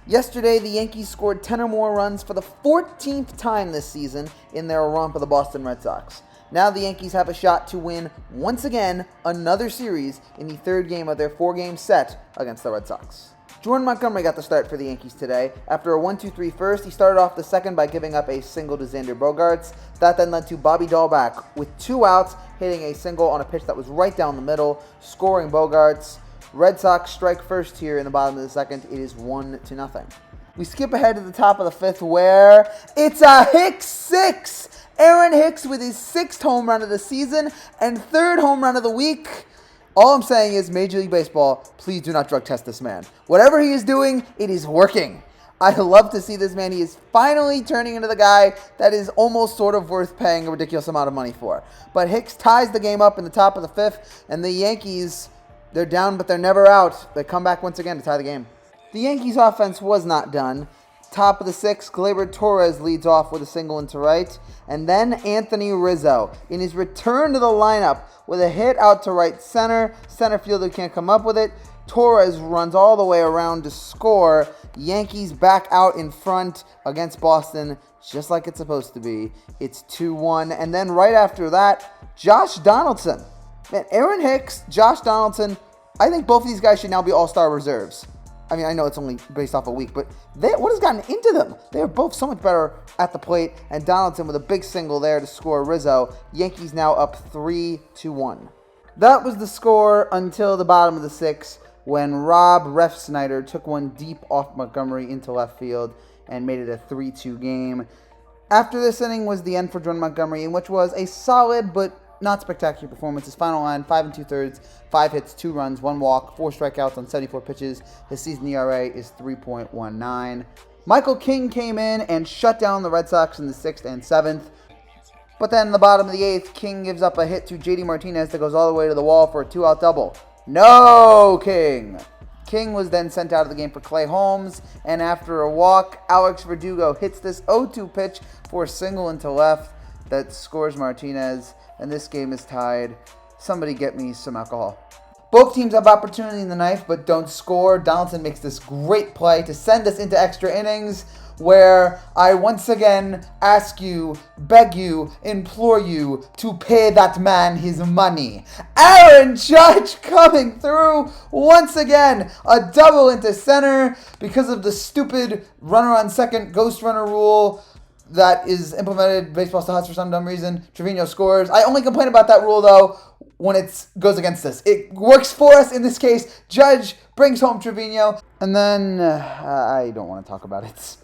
Yesterday, the Yankees scored 10 or more runs for the 14th time this season in their romp of the Boston Red Sox. Now the Yankees have a shot to win, once again, another series in the third game of their four-game set against the Red Sox. Jordan Montgomery got the start for the Yankees today. After a 1-2-3 first, he started off the second by giving up a single to Xander Bogaerts. That then led to Bobby Dahlback with 2 outs, hitting a single on a pitch that was right down the middle, scoring Bogaerts. Red Sox strike first here in the bottom of the second. It is 1-0. We skip ahead to the top of the fifth where it's a Hicks 6! Aaron Hicks with his 6th home run of the season and 3rd home run of the week. All I'm saying is, Major League Baseball, please do not drug test this man. Whatever he is doing, it is working. I love to see this man. He is finally turning into the guy that is almost sort of worth paying a ridiculous amount of money for. But Hicks ties the game up in the top of the fifth, and the Yankees, they're down, but they're never out. They come back once again to tie the game. The Yankees' offense was not done. Top of the sixth, Gleyber Torres leads off with a single into right. And then Anthony Rizzo, in his return to the lineup, with a hit out to right center. Center fielder can't come up with it. Torres runs all the way around to score. Yankees back out in front against Boston, just like it's supposed to be. It's 2-1. And then right after that, Josh Donaldson. Man, Aaron Hicks, Josh Donaldson, I think both of these guys should now be all-star reserves. I mean, I know it's only based off a week, but what has gotten into them? They are both so much better at the plate, and Donaldson with a big single there to score Rizzo. Yankees now up 3-1. That was the score until the bottom of the sixth, when Rob Refsnyder took one deep off Montgomery into left field and made it a 3-2 game. After this inning was the end for Jordan Montgomery, in which was a solid but not spectacular performance. His final line, 5 2/3, 5 hits, 2 runs, 1 walk, 4 strikeouts on 74 pitches. His season ERA is 3.19. Michael King came in and shut down the Red Sox in the 6th and 7th. But then in the bottom of the 8th, King gives up a hit to JD Martinez that goes all the way to the wall for a 2-out double. No, King! King was then sent out of the game for Clay Holmes, and after a walk, Alex Verdugo hits this 0-2 pitch for a single into left that scores Martinez, and this game is tied. Somebody get me some alcohol. Both teams have opportunity in the ninth, but don't score. Donaldson makes this great play to send us into extra innings, where I once again ask you, beg you, implore you to pay that man his money. Aaron Judge coming through once again. A double into center because of the stupid runner on second ghost runner rule that is implemented. Baseball still has for some dumb reason. Trevino scores. I only complain about that rule, though, when it goes against us. It works for us in this case. Judge brings home Trevino. And then, I don't want to talk about it.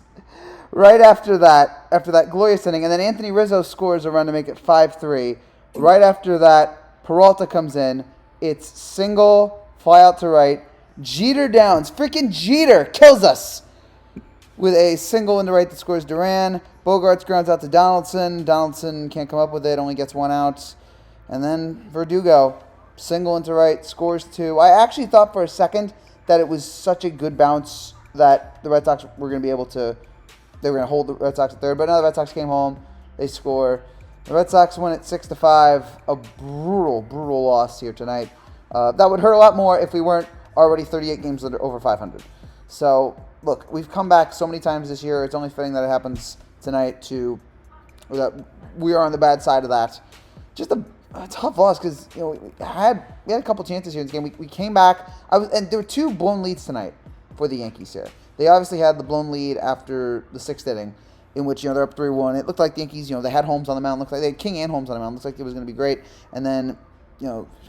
Right after that glorious inning, and then Anthony Rizzo scores a run to make it 5-3. Right after that, Peralta comes in. It's single, fly out to right. Jeter downs. Freaking Jeter kills us with a single in the right that scores Duran. Bogaerts grounds out to Donaldson. Donaldson can't come up with it, only gets 1 out. And then Verdugo, single into right, scores 2. I actually thought for a second that it was such a good bounce that the Red Sox were going to be able to, they were going to hold the Red Sox at third. But now the Red Sox came home. They score. The Red Sox win at 6-5. A brutal, brutal loss here tonight. That would hurt a lot more if we weren't already 38 games that are over 500. So, look, we've come back so many times this year. It's only fitting that it happens tonight that we are on the bad side of that. Just a tough loss because we had a couple chances here in this game. We came back. And there were 2 blown leads tonight for the Yankees here. They obviously had the blown lead after the 6th inning, in which they're up 3-1. It looked like the Yankees, they had Holmes on the mound. Looked like they had King and Holmes on the mound. Looked like it was going to be great. And then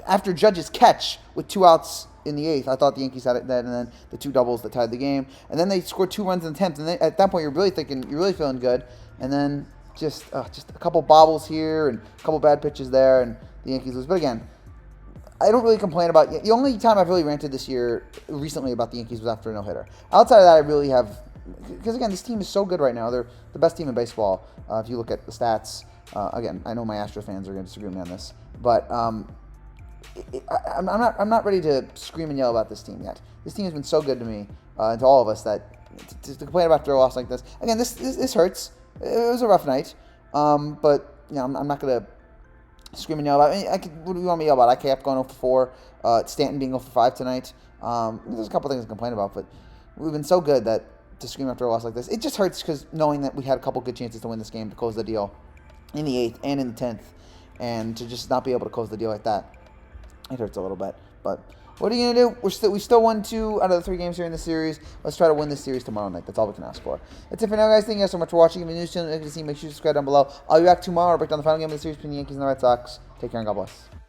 after Judge's catch with 2 outs in the 8th, I thought the Yankees had it then, and then the 2 doubles that tied the game. And then they scored 2 runs in the 10th, and then at that point you're really thinking, you're really feeling good. And then just a couple bobbles here and a couple bad pitches there, and the Yankees lose. But again, I don't really complain about it. The only time I've really ranted this year recently about the Yankees was after a no-hitter. Outside of that, I really have, because again, this team is so good right now. They're the best team in baseball if you look at the stats. Again, I know my Astro fans are going to disagree with me on this, but I'm not ready to scream and yell about this team yet. This team has been so good to me and to all of us that to complain about a loss like this. Again, this hurts. It was a rough night, but I'm not gonna scream and yell about it. What do you want me to yell about? IKF going 0 for 4, Stanton being 0 for 5 tonight. There's a couple things to complain about, but we've been so good that to scream after a loss like this. It just hurts because knowing that we had a couple good chances to win this game, to close the deal in the 8th and in the 10th, and to just not be able to close the deal like that, it hurts a little bit. But what are you going to do? We still won 2 out of the 3 games here in the series. Let's try to win this series tomorrow night. That's all we can ask for. That's it for now, guys. Thank you guys so much for watching. If you're new to the channel, make sure you subscribe down below. I'll be back tomorrow to break down the final game of the series between the Yankees and the Red Sox. Take care and God bless.